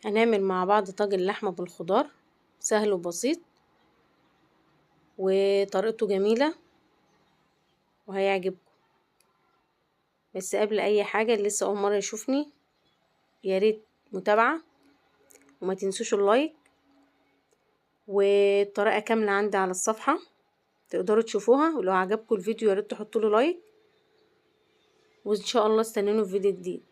هنعمل مع بعض طاجن لحمة بالخضار، سهل وبسيط وطريقته جميلة وهيعجبكم. بس قبل اي حاجة اللي لسه اول مرة يشوفني ياريت متابعة، وما تنسوش اللايك، والطريقة كاملة عندي على الصفحة تقدروا تشوفوها. ولو عجبكم الفيديو ياريت تحطوا له لايك، وان شاء الله استنوني في فيديو جديد.